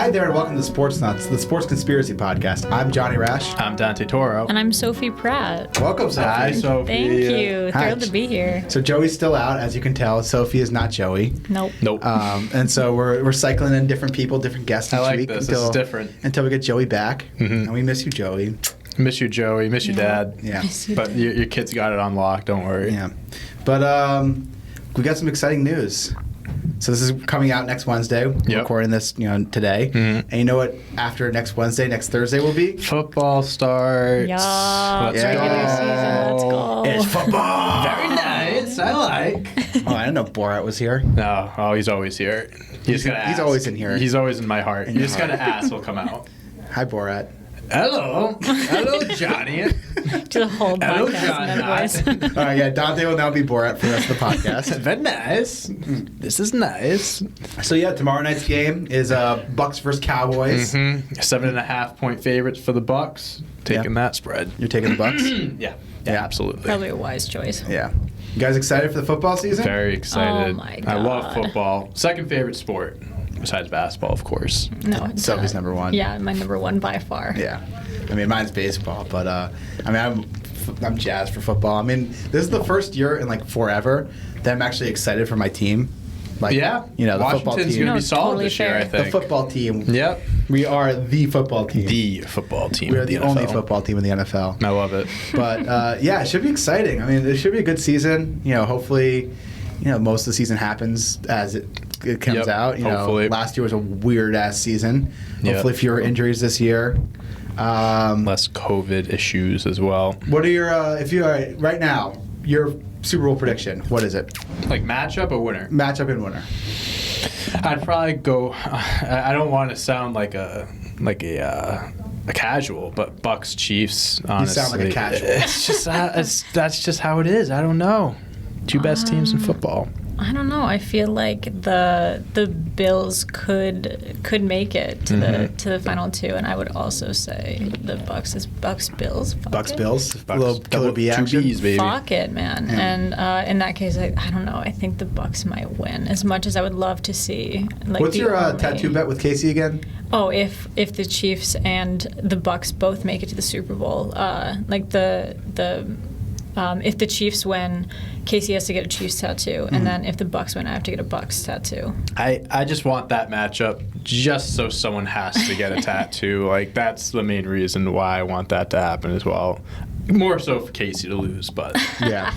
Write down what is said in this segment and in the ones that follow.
Hi there, and welcome to Sports Nuts, the Sports Conspiracy Podcast. I'm Johnny Rash. I'm Dante Toro. And I'm Sophie Pratt. Welcome, Sophie. Hi, Sophie. Thank you. Hi. Thrilled to be here. So Joey's still out, as you can tell. Sophie is not Joey. Nope. And so we're cycling in different people, different guests each I like week this. This is different. until we get Joey back. Mm-hmm. And we miss you, Joey. Miss you, Joey. Miss you, Dad. Yeah. But your kids got it on lock. Don't worry. Yeah. But we got some exciting news. So this is coming out next Wednesday. We're recording this, today. Mm-hmm. And you know what? After next Wednesday, next Thursday will be Football starts. Yeah. Let's Regular go. season. Let's go. It's football. Very nice. I like. Oh, I didn't know Borat was here. No. Oh, he's always here. You just gotta ask. He's always in here. He's always in my heart. In You your just heart. gotta ask. He'll come out. Hi, Borat. Hello. Hello, Johnny. To the whole Hello, podcast John. in that voice. All right, yeah, Dante will now be Borat for the rest of the podcast. Very nice. This is nice. So yeah, tomorrow night's game is Bucks versus Cowboys. 7.5 point favorites for the Bucks. Taking that spread. You're taking the Bucks? Yeah, absolutely. Probably a wise choice. Yeah. You guys excited for the football season? Very excited. Oh, my I love God. football. Second favorite sport, besides basketball, of course. No, it's Sophie's not. number one. Yeah, my number one by far. Yeah. I mean, mine's baseball, but I'm jazzed for football. I mean, this is the first year in like forever that I'm actually excited for my team. Like, Yeah. the football Washington's team. going to be No, solid totally this year, fair. I think. The football team. Yep. We are the football team. The football team. We are of the NFL. only football team in the NFL. I love it. But yeah, it should be exciting. I mean, it should be a good season. Hopefully, most of the season happens as it comes Yep, out. hopefully. Last year was a weird ass season. Yep. Hopefully, fewer injuries this year. Less COVID issues as well. What are your if you are right now your Super Bowl prediction? What is it? Like matchup or winner? Matchup and winner. I'd probably go. I don't want to sound like a casual, but Bucks Chiefs. Honestly, sound like a casual. It's just that's just how it is. I don't know. Two best teams in football. I don't know. I feel like the Bills could make it to the final two, and I would also say the Bucks is Bucks Bills. Fuck Bucks it. Bills. A little killer bee two action. B's, baby. Fuck it, man. Yeah. And in that case, I don't know. I think the Bucks might win. As much as I would love to see. Like, What's the your only- tattoo bet with Casey again? Oh, if the Chiefs and the Bucks both make it to the Super Bowl, if the Chiefs win, Casey has to get a Chiefs tattoo, and then if the Bucks win, I have to get a Bucks tattoo. I just want that matchup just so someone has to get a tattoo. Like, that's the main reason why I want that to happen as well. More so for Casey to lose, but Yeah.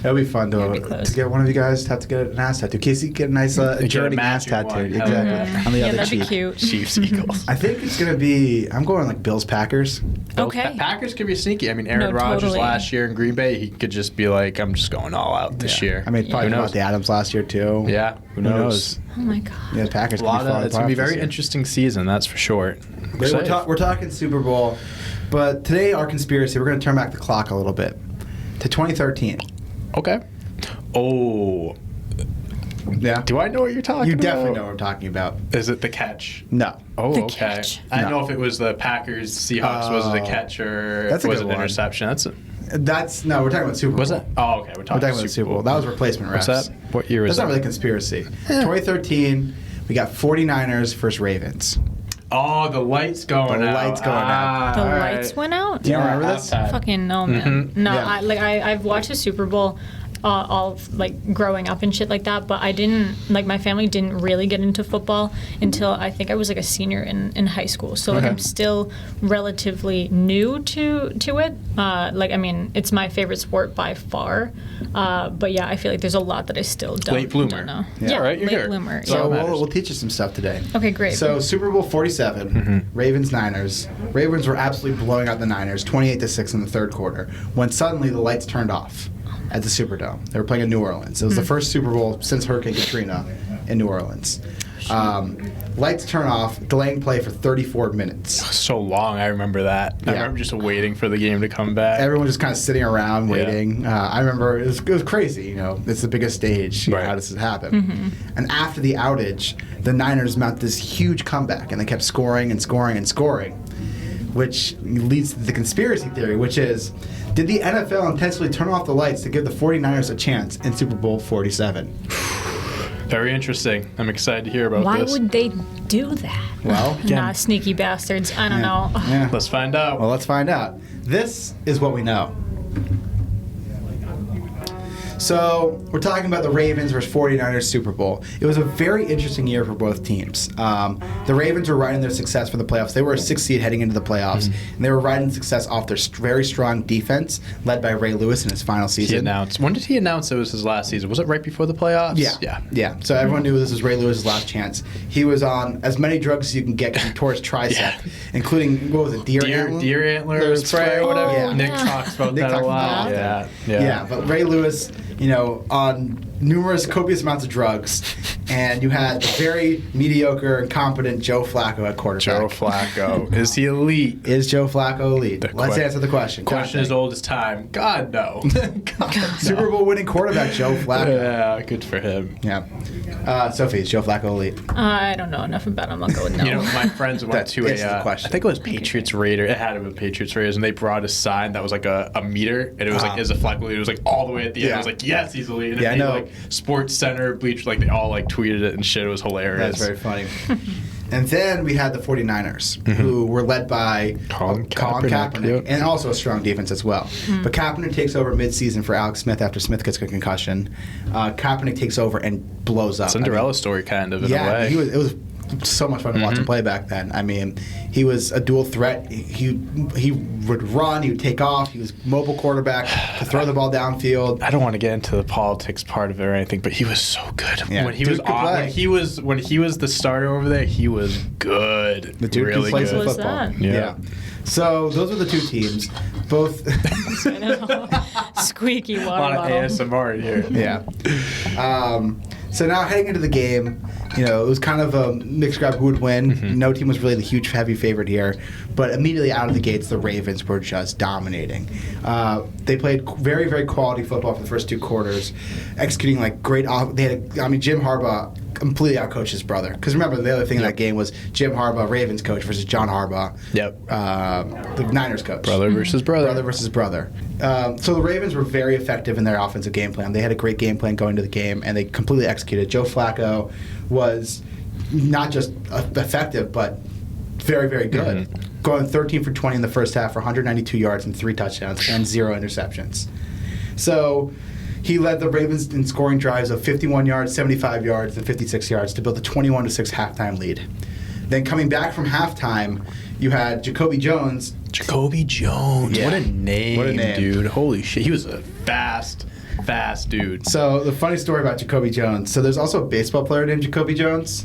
That'd be fun That'd be close. to get one of you guys to have to get an ass tattoo. Casey, get a nice journey ass matching tattoo. one. Exactly. Mhm. On the Yeah, other that'd be cheek. cute. Chiefs Eagles. I think it's gonna be. I'm going like Bills Packers. Okay. Packers could be sneaky. I mean, Aaron No, Rodgers totally. last year in Green Bay, he could just be like, I'm just going all out this year. I mean, probably Who about knows? the Adams last year too. Yeah, who knows? Oh my God. Yeah, the Packers. A Can lot be fun of, it's going to be playoffs very this year. interesting season, that's for sure. We're talking Super Bowl, but today our conspiracy. We're going to turn back the clock a little bit to 2013. Okay. Oh, Yeah. do I know what you're talking You about? definitely know what I'm talking about. Is it the catch? No. Oh, The okay. catch. I didn't No. know if it was the Packers Seahawks. Was it a catch or That's a was good it an one. interception? We're talking about Super Bowl. Was it? Oh, okay. We're We're talking talking about the Super Bowl. That was replacement refs. What's that? What year was That's that? not really a conspiracy. 2013, we got 49ers versus Ravens. Oh, the lights going The out. lights going out. The all lights right. went out? Do you remember this? Halftime. Fucking no, man. Mhm. No, Yeah. I've watched the Super Bowl all like growing up and shit like that, but I didn't like my family didn't really get into football until I think I was like a senior in high school. So like Okay. I'm still relatively new to it. I mean, it's my favorite sport by far. But yeah, I feel like there's a lot that I still don't, Late bloomer. don't know. Yeah. All right, you're late here. bloomer. So- yeah. So matters. we'll teach you some stuff today. Okay, great. So Super Bowl 47, Ravens Niners. Ravens were absolutely blowing out the Niners, 28-6 in the third quarter. When suddenly the lights turned off at the Superdome. They were playing in New Orleans. It was the first Super Bowl since Hurricane Katrina in New Orleans. Lights turn off, delaying play for 34 minutes. So long, I remember that. I Yeah. remember just waiting for the game to come back. Everyone just kind of sitting around Yeah. waiting. I remember it was crazy. It's the biggest stage. Right. How does this happen? And after the outage, the Niners mount this huge comeback, and they kept scoring and scoring and scoring, which leads to the conspiracy theory, which is, did the NFL intentionally turn off the lights to give the 49ers a chance in Super Bowl 47? Very interesting. I'm excited to hear about Why this. would they do that? Well, Nah, sneaky bastards. I don't know. Yeah. Let's find out. Well, let's find out. This is what we know. So, we're talking about the Ravens versus 49ers Super Bowl. It was a very interesting year for both teams. The Ravens were riding their success for the playoffs. They were a 6th seed heading into the playoffs, and they were riding success off their very strong defense, led by Ray Lewis in his final He season. announced. When did he announce it was his last season? Was it right before the playoffs? Yeah. So everyone knew this was Ray Lewis' last chance. He was on as many drugs as you can get because he tore his tricep, Yeah. including, what was it, deer antler spray or whatever. Yeah. Nick Yeah. talks about Nick that a talks lot. about Yeah. Yeah, but Ray Lewis, on numerous copious amounts of drugs, and you had the very mediocre and competent Joe Flacco at quarterback. Joe Flacco. Is he elite? Is Joe Flacco elite? The Let's que- answer the question. Question as old as time. God, no. Super Bowl winning quarterback Joe Flacco. Yeah, good for him. Yeah. Sophie, is Joe Flacco elite? I don't know enough about him. I'll go with no. My friends went That to answers the I question. think it was Patriots Raider. It had to be Patriots Raiders, and they brought a sign that was like a meter, and it was like, is a Flacco elite? It was like all the way at the end. Yeah. It was like, yes, he's elite. And Yeah, I it made, know. like Sports Center, Bleach, like they all like tweeted it and shit. It was hilarious. That's very funny. And then we had the 49ers, who were led by Colin Colin Kaepernick, Kaepernick, yep. and also a strong defense as well. But Kaepernick takes over midseason for Alex Smith after Smith gets a concussion. Kaepernick takes over and blows up. Cinderella story, kind of, in a way. It was so much fun to watch him play back then. I mean, he was a dual threat. He would run, he would take off. He was mobile quarterback to throw the ball downfield. I don't want to get into the politics part of it or anything, but he was so good. Yeah, When he dude was could on, play. when he was the starter over there, he was good. The dude really could play some good. was football. that? Yeah. So those are the two teams. Both. I know. Squeaky A water lot of bottle. ASMR in here. Yeah. So now heading into the game, it was kind of a mixed grab who would win. No team was really the huge heavy favorite here, but immediately out of the gates, the Ravens were just dominating. They played very, very quality football for the first 2 quarters, executing like great. Jim Harbaugh completely outcoached his brother. Because remember, the other thing in that game was Jim Harbaugh, Ravens coach, versus John Harbaugh, the Niners coach. Brother versus brother. Brother versus brother. So the Ravens were very effective in their offensive game plan. They had a great game plan going to the game, and they completely executed. Joe Flacco was not just effective, but very, very good. Going 13 for 20 in the first half for 192 yards and 3 touchdowns and 0 interceptions. So he led the Ravens in scoring drives of 51 yards, 75 yards, and 56 yards to build a 21-6 halftime lead. Then coming back from halftime, you had Jacoby Jones. Jacoby Jones. Yeah. What a name, name. dude. Holy shit. He was a fast dude. So the funny story about Jacoby Jones. So there's also a baseball player named Jacoby Jones.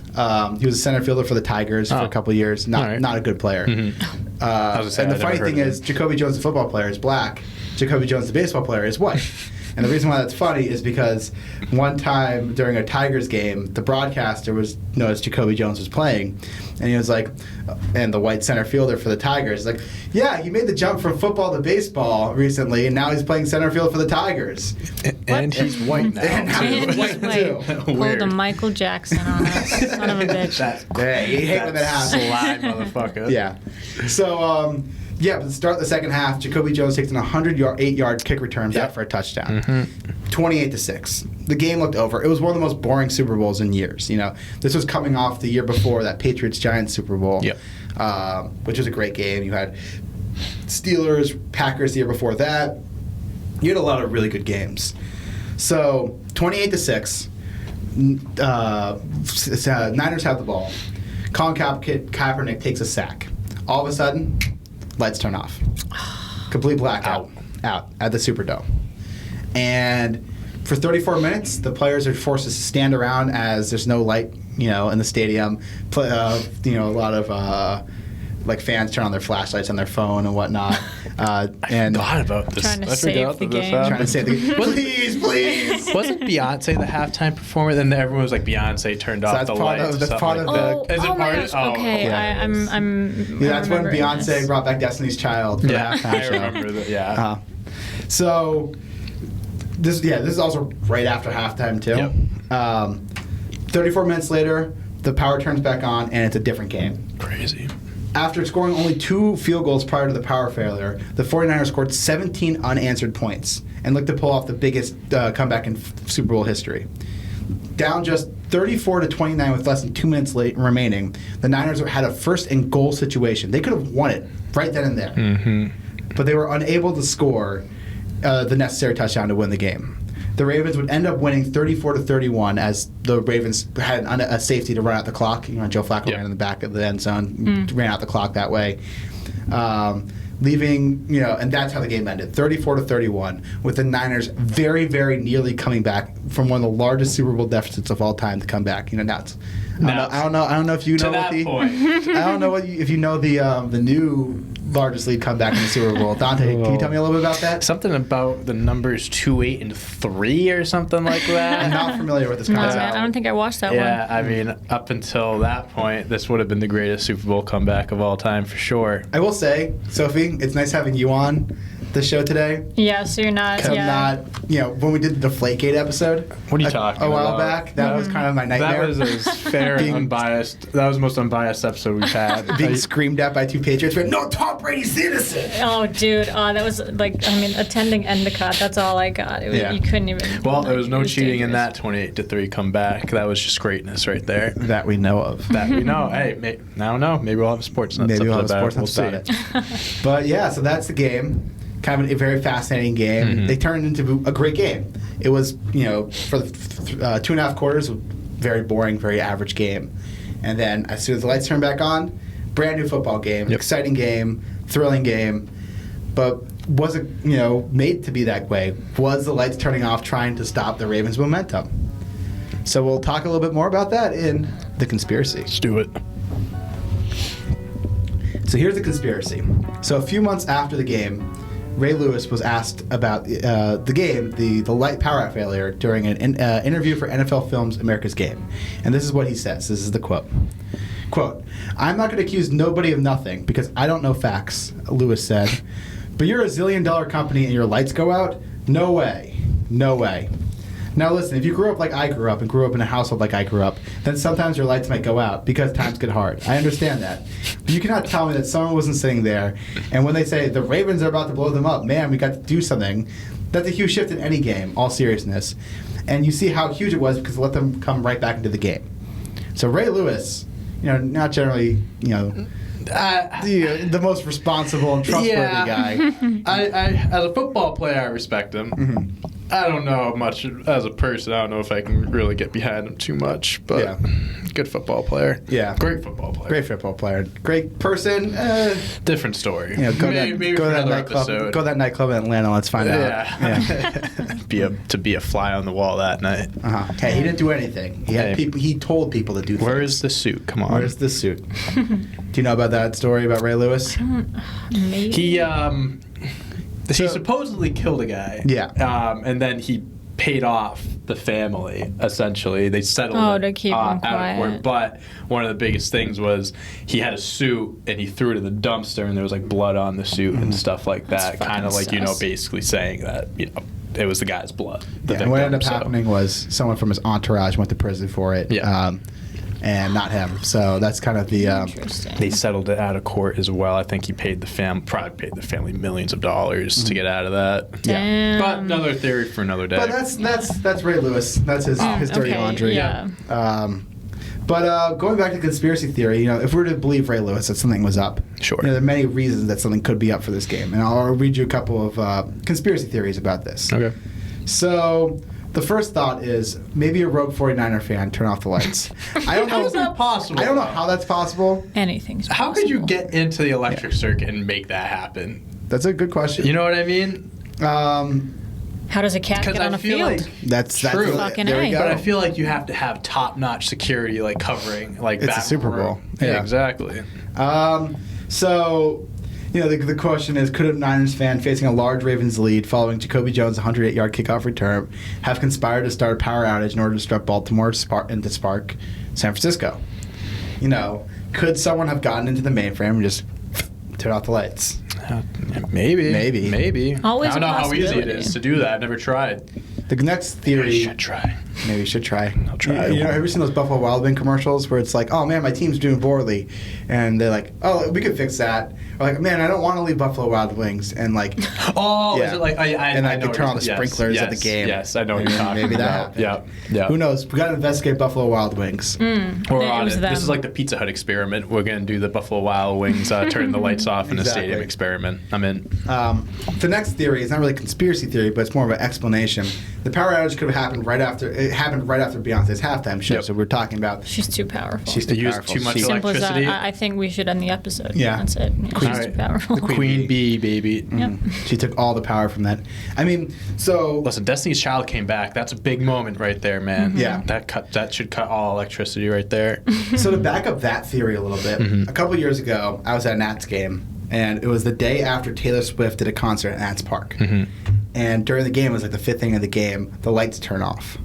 He was a center fielder for the Tigers for a couple of years. Not a good player. I was gonna say, And the I'd funny never heard thing of is, him. Jacoby Jones, the football player, is black. Jacoby Jones, the baseball player, is white. And the reason why that's funny is because one time during a Tigers game, the broadcaster noticed Jacoby Jones was playing, and he was like, and the white center fielder for the Tigers, like, yeah, he made the jump from football to baseball recently, and now he's playing center field for the Tigers. And he's white now. And now And he's he's white white. too. Pulled Weird. a Michael Jackson on us. Son of a bitch. Yeah, you hate when that happens. Slide, motherfucker. Yeah. So, but to start the second half, Jacoby Jones takes an 108-yard kick return back for a touchdown. 28-6. The game looked over. It was one of the most boring Super Bowls in years. This was coming off the year before that Patriots-Giants Super Bowl, which was a great game. You had Steelers, Packers the year before that. You had a lot of really good games. So, 28-6. Niners have the ball. Colin Kaepernick takes a sack. All of a sudden, lights turn off. Complete blackout. Out at the Superdome. And for 34 minutes, the players are forced to stand around as there's no light, in the stadium. A lot of fans turn on their flashlights on their phone and whatnot. And Forgot about this. Trying to I save forgot the that this game. happened. trying to say, please. Wasn't Beyonce the halftime performer? Then everyone was like, Beyonce turned off that's the part lights. of- that's something part like of that. the- Is it my part gosh, of? okay. yeah. I'm That's when remembering Beyonce this. brought back Destiny's Child for the Yeah, halftime I show. remember that. Yeah. So this is also right after halftime too. Yep. 34 minutes later, the power turns back on and it's a different game. Crazy. After scoring only 2 field goals prior to the power failure, the 49ers scored 17 unanswered points and looked to pull off the biggest comeback in Super Bowl history. down just 34-29 with less than 2 minutes remaining, the Niners had a first and goal situation. They could have won it right then and there. Mm-hmm. But they were unable to score the necessary touchdown to win the game. The Ravens would end up winning 34-31 as the Ravens had a safety to run out the clock. Joe Flacco ran in the back of the end zone, ran out the clock that way. Leaving, and that's how the game ended, 34-31, with the Niners very, very nearly coming back from one of the largest Super Bowl deficits of all time to come back. Now it's, I don't know if you know what the point. I don't know if you know the new largest lead comeback in the Super Bowl. Dante, can you tell me a little bit about that? Something about the numbers 2, 8, and 3 or something like that. I'm not familiar with this No, concept. I don't think I watched that one. Yeah, I mean, up until that point, this would have been the greatest Super Bowl comeback of all time for sure. I will say, Sophie, it's nice having you on the show today. Yeah, so you're not. I'm Yeah. not, when we did the Deflategate episode. What are you talking a while about? back, that was kind of my nightmare. That was as fair and unbiased. That was the most unbiased episode we've had. Being screamed at by 2 Patriots fans. No, Tom Brady's innocent. Oh, dude, that was attending Endicott. That's all I got. It was, Yeah. You couldn't even. Well, there was no it was cheating in dangerous. that 28-3 comeback. That was just greatness right there. That we know of. That we know. Hey, I don't know. Maybe we'll have a sports nuts. Maybe we'll have a about sports it. nuts We'll about see. it. But yeah, so that's the game. Kind of a very fascinating game. Mm-hmm. They turned into a great game. It was, for the 2.5 quarters, a very boring, very average game. And then as soon as the lights turned back on, brand new football game, exciting game, thrilling game. But was it, made to be that way? Was the lights turning off trying to stop the Ravens' momentum? So we'll talk a little bit more about that in The Conspiracy. Let's do it. So here's the conspiracy. So a few months after the game, Ray Lewis was asked about the game, the light power out failure, during an interview for NFL Films America's Game. And this is what he says. This is the quote. Quote, "I'm not going to accuse nobody of nothing because I don't know facts," Lewis said. "But you're a $1 zillion company and your lights go out? No way. No way." Now listen, if you grew up like I grew up and grew up in a household like I grew up, then sometimes your lights might go out because times get hard. I understand that. But you cannot tell me that someone wasn't sitting there, and when they say the Ravens are about to blow them up, man, we got to do something, that's a huge shift in any game, all seriousness. And you see how huge it was because it let them come right back into the game. So Ray Lewis, not generally, the most responsible and trustworthy guy. I, as a football player, I respect him. Mm-hmm. I don't know much as a person. I don't know if I can really get behind him too much, but good football player. Yeah. Great football player. Great football player. Great person. Different story. Go to that nightclub. episode. Go to that nightclub in Atlanta. Let's find out. Yeah. To be a fly on the wall that night. Uh-huh. Hey, he didn't do anything. He had people. He told people to do things. Where's the suit? Come on. Where's the suit? Do you know about that story about Ray Lewis? Maybe. He supposedly killed a guy. Yeah. And then he paid off the family, essentially. They settled to keep him out of quiet. court. But one of the biggest things was he had a suit and he threw it in the dumpster and there was blood on the suit and stuff like that. Kind of sus. basically saying that, it was the guy's blood. And what ended up happening was someone from his entourage went to prison for it. Yeah. And not him. So that's kind of the. Interesting. They settled it out of court as well. I think he probably paid the family millions of dollars to get out of that. Damn. But another theory for another day. But that's Ray Lewis. That's his dirty okay, laundry. yeah. But going back to conspiracy theory, if we were to believe Ray Lewis that something was up, Sure. there are many reasons that something could be up for this game, and I'll read you a couple of conspiracy theories about this. Okay. So. The first thought is maybe a rogue 49er fan turn off the lights. I don't know. How is that possible? I don't know how that's possible. Anything's possible. How could you get into the electric circuit and make that happen? That's a good question. You know what I mean? How does a cat Because get on I a feel field? like that's True. Fucking there we A. go. But I feel like you have to have top-notch security, covering, It's that a Super Bowl. room. Yeah. Exactly. So, the question is, could a Niners fan facing a large Ravens lead following Jacoby Jones' 108-yard kickoff return have conspired to start a power outage in order to disrupt Baltimore and to spark San Francisco? Could someone have gotten into the mainframe and just turn off the lights? Maybe. Always I don't a know how easy it possibility. is to do that. I've never tried. The next theory... You should try. Maybe you should try. I'll try. Have you ever seen those Buffalo Wild Wing commercials where it's like, oh man, my team's doing poorly, and they're like, oh, we could fix that. are like, man, I don't want to leave Buffalo Wild Wings, and like, Oh, Yeah. is it like And I know could turn on the yes, sprinklers at the yes, game. Yes, I know what you're talking maybe that about. happened. Yeah. who knows? We got to investigate Buffalo Wild Wings. We're It on was it. them. This is like the Pizza Hut experiment. We're gonna do the Buffalo Wild Wings turn the lights off in the Exactly. stadium experiment. I'm in. The next theory is not really a conspiracy theory, but it's more of an explanation. The power outage could have happened right after Beyonce's halftime show. Yep. So we're talking about She's too powerful. she's They too used powerful. too much She- Simple as that. electricity. I think we should end the episode. Yeah. That's it. Yeah, Queen- she's too powerful. the Queen Bee, baby. Yep. She took all the power from that. I mean, so Listen, Destiny's Child came back. That's a big moment right there, man. Yeah. That should cut all electricity right there. So to back up that theory a little bit, a couple of years ago, I was at a Nats game, and it was the day after Taylor Swift did a concert at Nats Park. And during the game, it was like the fifth inning of the game, the lights turn off.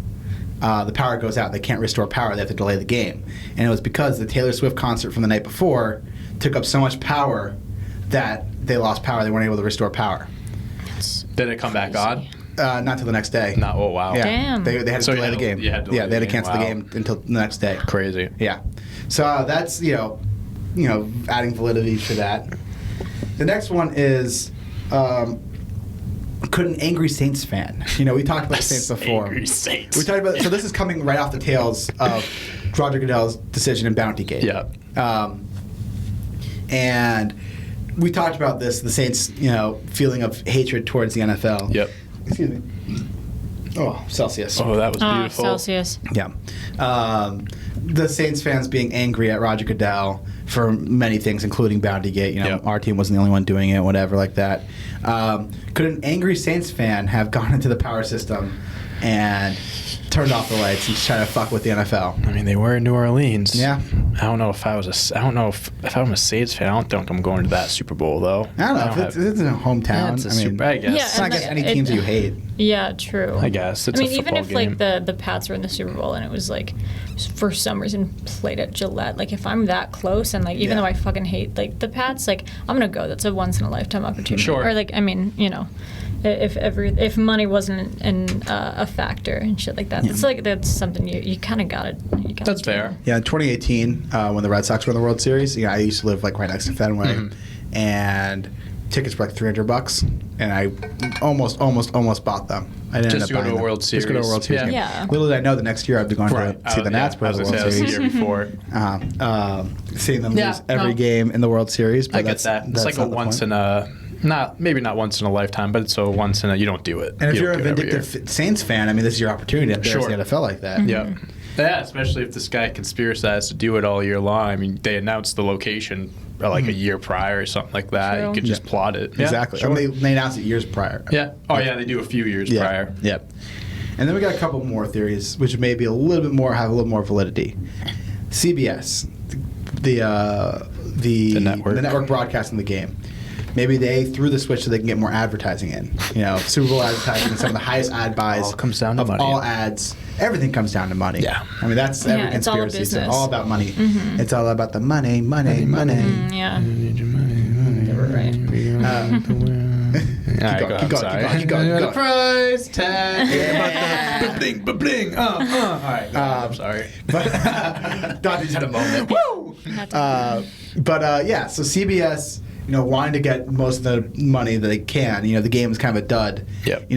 The power goes out. They can't restore power. They have to delay the game. And it was because the Taylor Swift concert from the night before took up so much power that they lost power. They weren't able to restore power. Did it come back on? Not till the next day. Not. Oh wow. Yeah. Damn. They had to So you delay had the to- game. you had to delay Yeah, they had the to game. cancel the Wow. game until the next day. Crazy. Yeah. So that's, adding validity to that. The next one is, could an angry Saints fan? We talked about the Saints before. Angry Saints. We talked about, so this is coming right off the tails of Roger Goodell's decision in Bountygate. Yeah. And we talked about this, the Saints, feeling of hatred towards the NFL. Yep. Excuse me. Oh, Celsius. Oh, that was Oh, beautiful. Celsius. Yeah. The Saints fans being angry at Roger Goodell for many things, including Bountygate. Yep. Our team wasn't the only one doing it, whatever, like that. Could an angry Saints fan have gone into the power system and turned off the lights and tried to fuck with the NFL? I mean, they were in New Orleans. Yeah. I don't know if I was if I'm a Saints fan. I don't think I'm going to that Super Bowl though. I don't know. If it's in a hometown. Yeah, it's a Super. I guess. Yeah, It's not and against like, any teams you hate. Yeah, true. I guess it's I mean, a even football if game. the Pats were in the Super Bowl and it was like for some reason played at Gillette, like if I'm that close and like even Yeah. though I fucking hate like the Pats, like I'm gonna go. That's a once in a lifetime opportunity. Sure. Or like I mean, if money wasn't a factor and shit like that, that's something you kind of gotta. That's do. fair. Yeah, in 2018, when the Red Sox won the World Series, I used to live like right next to Fenway, and tickets were like $300, and I almost bought them. I didn't Just end to go up to buying a them. World Just to go to a Series. World Series. Yeah. game. Yeah. Little did I know the next year I'd be going to see the Nats play I the was World gonna say, that was Series. the year before. Seeing them Yeah, lose every no. game in the World Series, but I get that. It's that's like a not the once point. in a maybe not once in a lifetime, but it's a once in a. You don't do it. And if You you're a don't do it every year. vindictive Saints fan, I mean, this is your opportunity to embarrass Sure. the NFL like that. Yeah. Yeah, especially if this guy conspiracized to do it all year long. I mean, they announced the location like a year prior or something like that. True. You could just plot it. Yeah, Exactly. sure. I mean, they announced it years prior. Yeah. Oh, yeah, they do a few years prior. Yep. And then we got a couple more theories, which may be have a little more validity. CBS, the network broadcasting the game. Maybe they threw the switch so they can get more advertising in. Super Bowl advertising, some of the highest ad buys All comes down to of money. all ads. Everything comes down to money. Yeah. I mean, that's every it's all a conspiracy. It's business. all about money. It's all about the money. Yeah. You're right. All right, going, go keep ahead, going, keep going, sorry. keep going. The price tag. About the bling. All right, go ahead, I'm sorry. Dodgers had a moment. Woo! Yeah, so CBS, wanting to get most of the money that they can. The game is kind of a dud. Yep.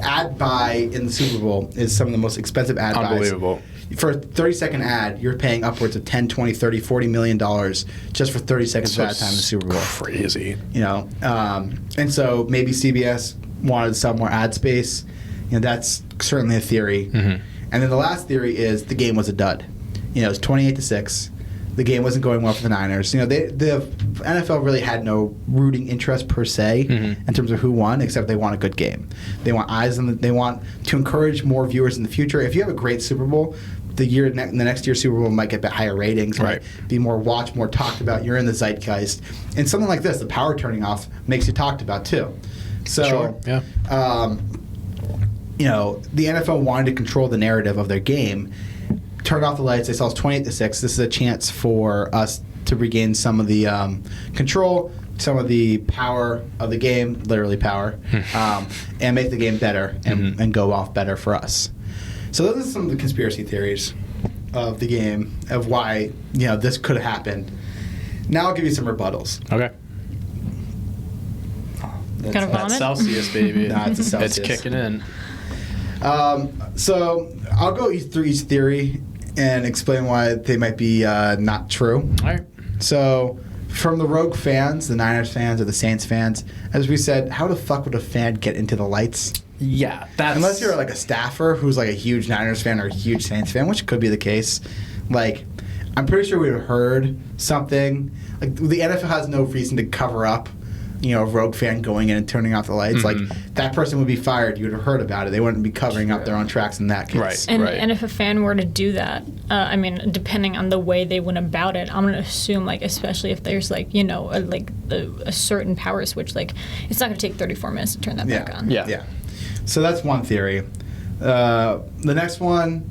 Ad buy in the Super Bowl is some of the most expensive ad buys. Unbelievable. For a 30-second ad, you're paying upwards of $10, $20, $30, $40 million just for 30 seconds of ad time in the Super Bowl. Crazy. And so maybe CBS wanted some more ad space. That's certainly a theory. Mm-hmm. And then the last theory is the game was a dud. It was 28-6. The game wasn't going well for the Niners. The NFL really had no rooting interest per se in terms of who won, except they want a good game. They want eyes on they want to encourage more viewers in the future. If you have a great Super Bowl, the next year's Super Bowl might get higher ratings, right? Might be more watched, more talked about. You're in the zeitgeist, and something like this, the power turning off, makes you talked about too. So, Sure. Yeah. The NFL wanted to control the narrative of their game. Turned off the lights. They saw it's 28-6. This is a chance for us to regain some of the control, some of the power of the game, literally power, and make the game better and go off better for us. So those are some of the conspiracy theories of the game, of why this could have happened. Now I'll give you some rebuttals. Okay. Gonna That's vomit? Celsius, baby. Nah, it's a Celsius. It's kicking in. So I'll go through each theory and explain why they might be not true. All right. So from the Rogue fans, the Niners fans or the Saints fans, as we said, how the fuck would a fan get into the lights? Yeah, that's Unless you're like a staffer who's like a huge Niners fan or a huge Saints fan, which could be the case. Like, I'm pretty sure we've heard something. Like, the NFL has no reason to cover up, a Rogue fan going in and turning off the lights. Like, that person would be fired. You would have heard about it. They wouldn't be covering up their own tracks in that case. Right. And if a fan were to do that, I mean, depending on the way they went about it, I'm going to assume, like, especially if there's, like, a certain power switch, like, it's not going to take 34 minutes to turn that back on. Yeah. So that's one theory. The next one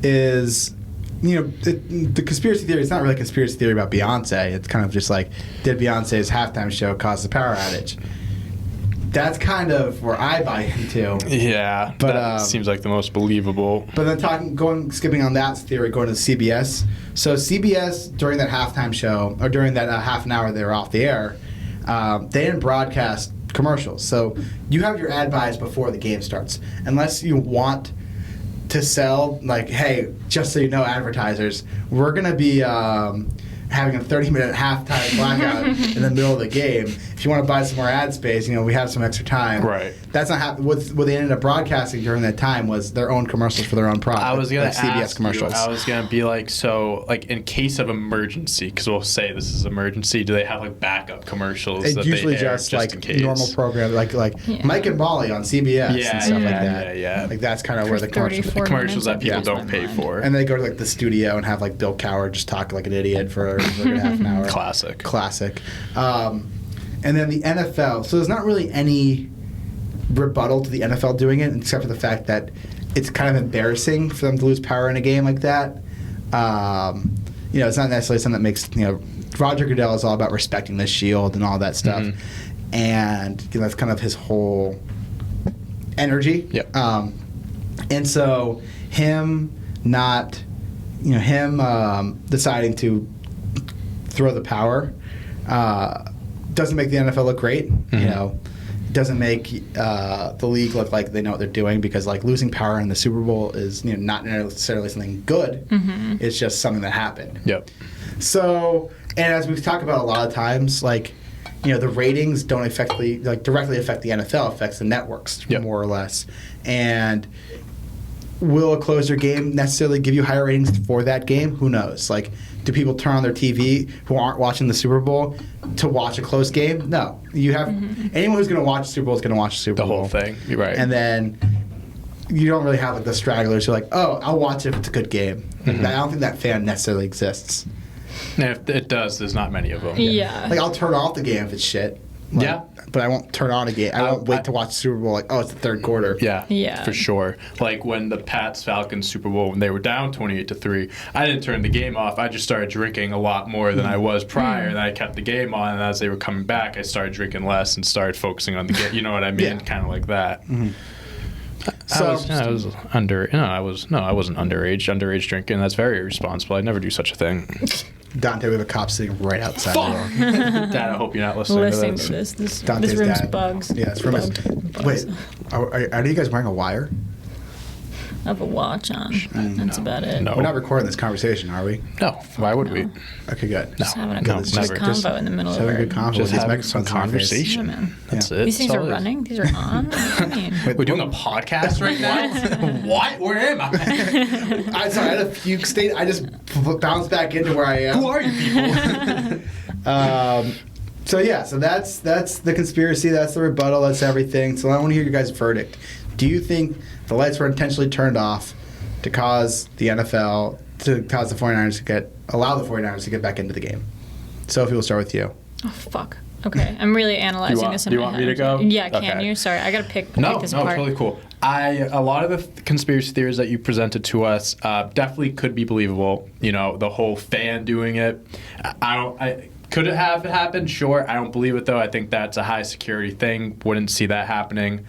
is, the conspiracy theory. It's not really a conspiracy theory about Beyonce. It's kind of just like, did Beyonce's halftime show cause the power outage? That's kind of where I buy into. Yeah, But, that seems like the most believable. But then skipping on that theory, going to CBS. So CBS, during that halftime show, or during that half an hour they were off the air, they didn't broadcast commercials. So you have your ad buys before the game starts. Unless you want to sell, like, hey, just so you know, advertisers, we're going to be having a 30-minute halftime blackout in the middle of the game. If you want to buy some more ad space, we have some extra time. Right. That's not what they ended up broadcasting during that time was their own commercials for their own product. I was gonna like CBS ask commercials. I was gonna be like, so like in case of emergency, because we'll say this is emergency. Do they have like backup commercials? It's that usually they air just in like case? normal program, like Yeah. Mike and Molly on CBS and stuff like that. Yeah. Like that's kind of For where the commercials. 34 commercials that minutes, people that blows don't my pay mind. for. And they go to like the studio and have like Bill Cowher just talk like an idiot for like a half an hour. Classic. And then the NFL. So there's not really any rebuttal to the NFL doing it, except for the fact that it's kind of embarrassing for them to lose power in a game like that. It's not necessarily something that makes, Roger Goodell is all about respecting the shield and all that stuff. And that's kind of his whole energy. Yep. And so him not, deciding to throw the power doesn't make the NFL look great. Doesn't make the league look like they know what they're doing, because like losing power in the Super Bowl is not necessarily something good. It's just something that happened. Yep. So, and as we've talked about a lot of times, like the ratings don't directly affect the NFL, affects the networks more or less. And will a closer game necessarily give you higher ratings for that game? Who knows? Like, do people turn on their TV who aren't watching the Super Bowl to watch a close game? No. You have anyone who's going to watch the Super Bowl is going to watch the Super Bowl. The whole thing. You're right. And then you don't really have like the stragglers who are like, oh, I'll watch it if it's a good game. I don't think that fan necessarily exists. And if it does, there's not many of them. Yeah. Like, I'll turn off the game if it's shit. Like, Yeah. But I won't turn on a game. I won't wait to watch the Super Bowl like, oh, it's the third quarter. Yeah. For sure. Like when the Pats-Falcons Super Bowl, when they were down 28-3, I didn't turn the game off. I just started drinking a lot more than I was prior, and I kept the game on, and as they were coming back, I started drinking less and started focusing on the game. You know what I mean? Yeah. Kind of like that. So I was under. No, I wasn't underage. Underage drinking. That's very irresponsible. I'd never do such a thing. Dante, we have a cop sitting right outside the door. Dad, I hope you're not listening to this. This Dante's room's dad. bugs. Yeah, this room is. Bugged. Wait, are you guys wearing a wire? I have a watch on. That's about it. No. We're not recording this conversation, are we? No. Why would we? Okay, good. Just having a No, good never. convo in the middle Just of having a our... good convo with Just these having some microphones in our face. conversation. Yeah, man. That's Yeah. it. These things That's are all it is. running? These are on? What do you mean? We're doing a podcast right now? What? Where am I? I had a fugue state. I just bounced back into where I am. Who are you people? So that's the conspiracy. That's the rebuttal. That's everything. So I want to hear your guys' verdict. Do you think the lights were intentionally turned off to cause the NFL, to cause the 49ers to allow the 49ers to get back into the game? Sophie, we'll start with you. Oh, fuck. Okay, I'm really analyzing this in you my want head. me to go? Yeah, can Okay. you? Sorry, I gotta pick No, this it's apart. really cool. A lot of the conspiracy theories that you presented to us definitely could be believable. The whole fan doing it. Could it have happened? Sure. I don't believe it though. I think that's a high security thing. Wouldn't see that happening.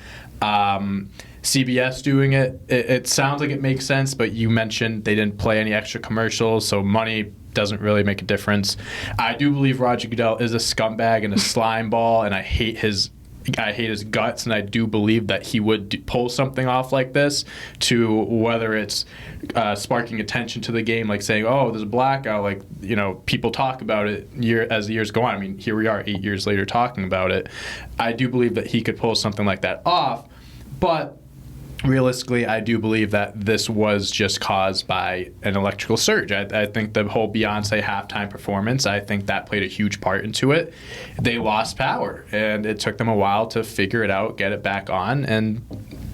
CBS doing it. It sounds like it makes sense, but you mentioned they didn't play any extra commercials, so money doesn't really make a difference. I do believe Roger Goodell is a scumbag and a slime ball, and I hate his I hate his guts, and I do believe that he would pull something off like this, to whether it's sparking attention to the game, like saying, oh, there's a blackout, like, you know, people talk about it as the years go on. I mean, here we are 8 years later talking about it. I do believe that he could pull something like that off, but realistically, I do believe that this was just caused by an electrical surge. I think the whole Beyonce halftime performance, I think that played a huge part into it. They lost power, and it took them a while to figure it out, get it back on, and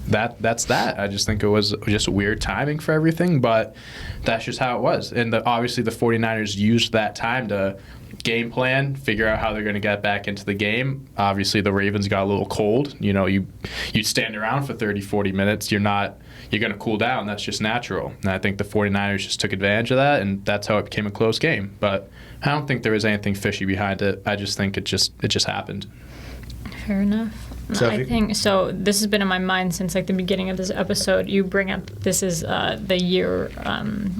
that's that. I just think it was just weird timing for everything, but that's just how it was. And obviously the 49ers used that time to game plan, figure out how they're going to get back into the game. Obviously the Ravens got a little cold. You know, you stand around for 30, 40 minutes, you're going to cool down. That's just natural. And I think the 49ers just took advantage of that, and that's how it became a close game. But I don't think there was anything fishy behind it. I just think it just happened. Fair enough. Sophie? I think so. This has been in my mind since like the beginning of this episode. You bring up this is the year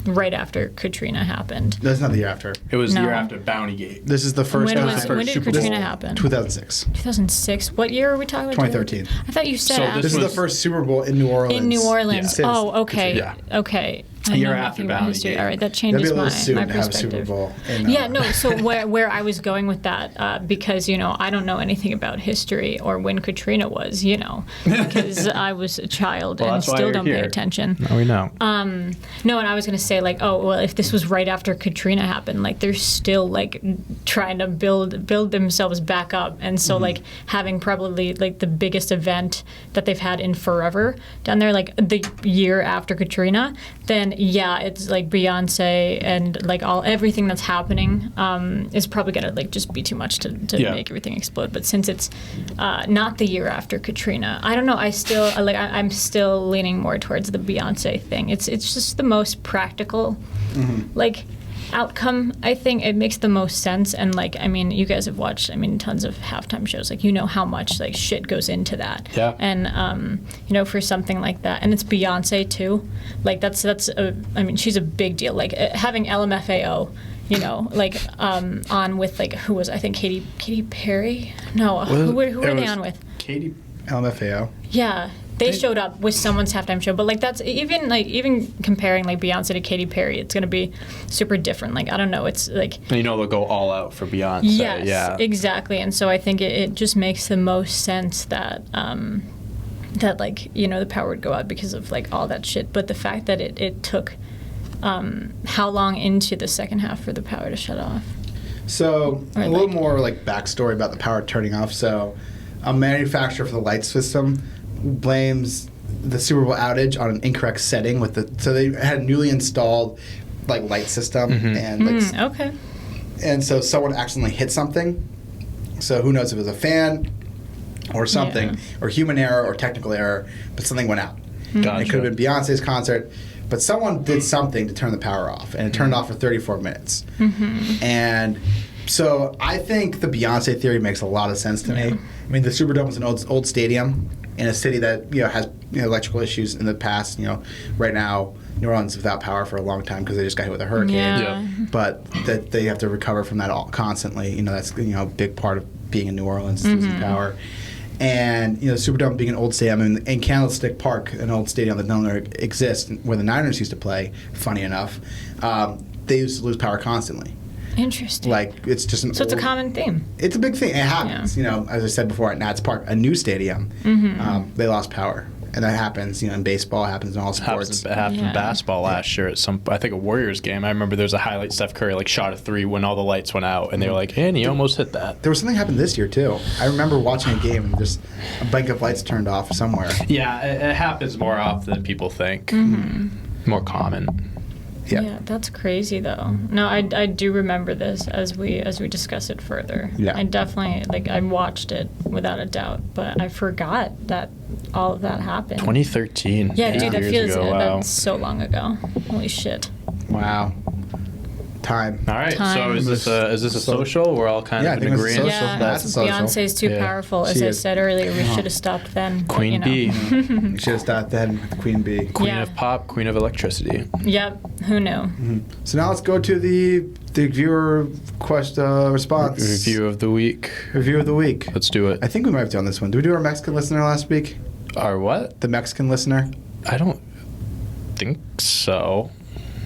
right after Katrina happened. That's not the year after. It was the year No. after Bountygate. This is the first. When did Super Katrina Bowl. happen? 2006. 2006. What year are we talking about? 2013. I thought you said So after. This is the was- first Super Bowl in New Orleans. In New Orleans. Yeah. Oh, okay. Yeah. Okay. I A year know after nothing about history. Bountygate. All right, that That'd changes be a my, little soon my to have a Super perspective. Bowl. Yeah, no. So where I was going with that, because you know I don't know anything about history or when Katrina was, you know, because I was a child Well, and that's why still you're don't pay here. attention. No, we know. No, and I was gonna say like, oh well, if this was right after Katrina happened, like they're still like trying to build themselves back up, and so like having probably like the biggest event that they've had in forever down there, like the year after Katrina, then yeah, it's like Beyonce and like everything that's happening is probably gonna like just be too much to Yeah. make everything explode. But since it's not the year after Katrina, I don't know. I still like I'm still leaning more towards the Beyonce thing. It's just the most practical, like outcome. I think it makes the most sense. And like I mean, you guys have watched tons of halftime shows. Like you know how much like shit goes into that. Yeah. And you know for something like that, and it's Beyonce too. Like that's she's a big deal. Like having LMFAO. You know, like on with like who was I think Katy Perry? No, who were they on with? Katy. LMFAO. Yeah, they showed up with someone's halftime show, but like that's even comparing like Beyonce to Katy Perry, it's gonna be super different. Like I don't know, it's like You know they'll go all out for Beyonce. yes, Yeah. exactly, and so I think it just makes the most sense that that like you know the power would go out because of like all that shit. But the fact that it took how long into the second half for the power to shut off? So Or a little like- more like backstory about the power turning off. So a manufacturer for the light system blames the Super Bowl outage on an incorrect setting with so they had a newly installed like light system and like Okay. and so someone accidentally hit something. So who knows if it was a fan or something Yeah. or human error or technical error, but something went out. Gotcha. It could have been Beyonce's concert, but someone did something to turn the power off, and it turned off for 34 minutes. And so I think the Beyonce theory makes a lot of sense to me. I mean, the Superdome is an old stadium in a city that has electrical issues in the past. Right now New Orleans is without power for a long time because they just got hit with a hurricane. Yeah. But that they have to recover from that all constantly. That's a big part of being in New Orleans, losing power. And Superdome being an old stadium, and Candlestick Park, an old stadium that no longer exists, where the Niners used to play. Funny enough, they used to lose power constantly. Interesting. Like it's just so it's a common theme. It's a big thing. It happens. As I said before, at Nats Park, a new stadium, they lost power, and that happens. In baseball, it happens in all sports. It happened Yeah. in basketball last year at I think a Warriors game. I remember there was a highlight. Steph Curry shot a three when all the lights went out, and they were like, "And he almost hit that." There was something happened this year too. I remember watching a game and just a bunch of lights turned off somewhere. Yeah, it happens more often than people think. More common. Yeah. That's crazy though. No, I do remember this as we discuss it further. Yeah. I definitely I watched it without a doubt, but I forgot that all of that happened. 2013. Yeah, 8 dude, that years feels ago. Wow. that's so long ago. Holy shit. Wow. Time. All right. Time. So is this a social? We're all kind Yeah, I of in think it's a agreement. social. Yeah, That's a social. Beyonce's too Yeah. powerful. As She I is. said earlier, we should have stopped then. but, Queen you know. Bee, You should have started then with Queen Bee. Queen Yeah. of pop, Queen of electricity. Yep. Who knew? So now let's go to the viewer response. Review of the week. Review of the week. Let's do it. I think we might have done this one. Did we do our Mexican listener last week? Our what? The Mexican listener? I don't think so.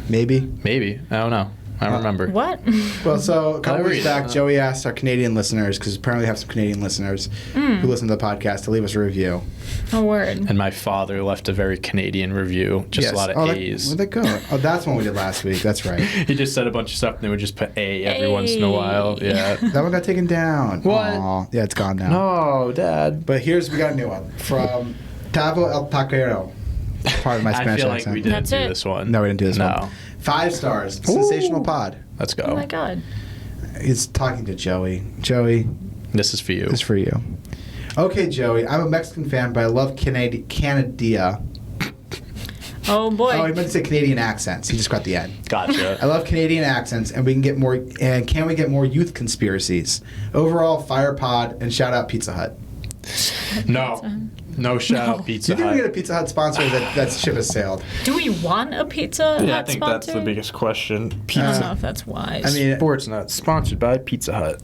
Maybe. Maybe. I don't know. I don't remember. What? Well, so a couple I weeks read back, it. Joey asked our Canadian listeners, because apparently we have some Canadian listeners who listen to the podcast, to leave us a review. A word. And my father left a very Canadian review. Just Yes. a lot of oh, A's. Where'd that go? Oh, that's one we did last week. That's right. He just said a bunch of stuff and they would just put A every once in a Hey. while. Yeah. That one got taken down. What? Aw. Yeah, it's gone now. No, Dad. But we got a new one from Tavo El Taquero. Part of my I Spanish feel like accent. we didn't That's do it. this one. No, we didn't do this No. one. 5 stars. Sensational pod. Let's go. Oh my god. He's talking to Joey. Joey, This is for you. this is for you. Okay, Joey, I'm a Mexican fan, but I love Canada. Oh boy. Oh, he meant to say Canadian accents. He just got the end. I Gotcha. love Canadian accents, and we can get more. And can we get more youth conspiracies? Overall, fire pod, and shout out Pizza Hut. No. No shout out Do Pizza you think we get a Hut. Pizza Hut sponsor? That ship has sailed. Do we want a Pizza Yeah, I Hut think that's the sponsor? biggest question. I don't Pizza. know if that's wise. I mean, Sports Nut sponsored by Pizza Hut.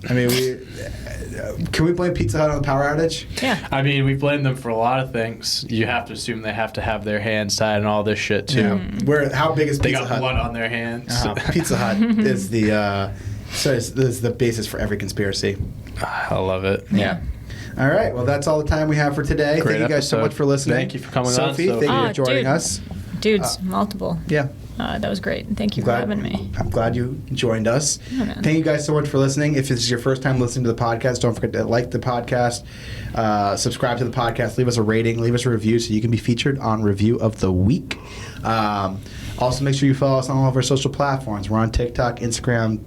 Can we blame Pizza Hut on the power outage? yeah. I mean, we blame them for a lot of things. You have to assume they have to have their hands tied and all this shit too. Yeah. How big is They Pizza got Hut? blood on their hands. Pizza Hut is the is the basis for every conspiracy. I love it. Yeah. All right. Well, that's all the time we have for today. Great Thank you guys so episode. much for listening. Thank you for coming on, Sophie. Sophie. Thank you Oh, for joining dude. us. Dudes, multiple. Yeah. That was great. Thank you for having me. I'm glad you joined us. Oh, man. Thank you guys so much for listening. If this is your first time listening to the podcast, don't forget to like the podcast, subscribe to the podcast, leave us a rating, leave us a review so you can be featured on Review of the Week. Also, make sure you follow us on all of our social platforms. We're on TikTok, Instagram,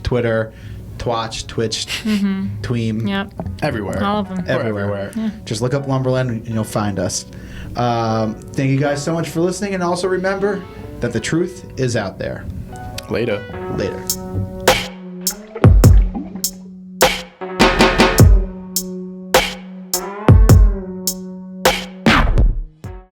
Twitter, Twitch, Tweem. Yep. Everywhere. All of them. Everywhere. Yeah. Just look up Lumberland and you'll find us. Thank you guys so much for listening, and also remember that the truth is out there. Later. Later.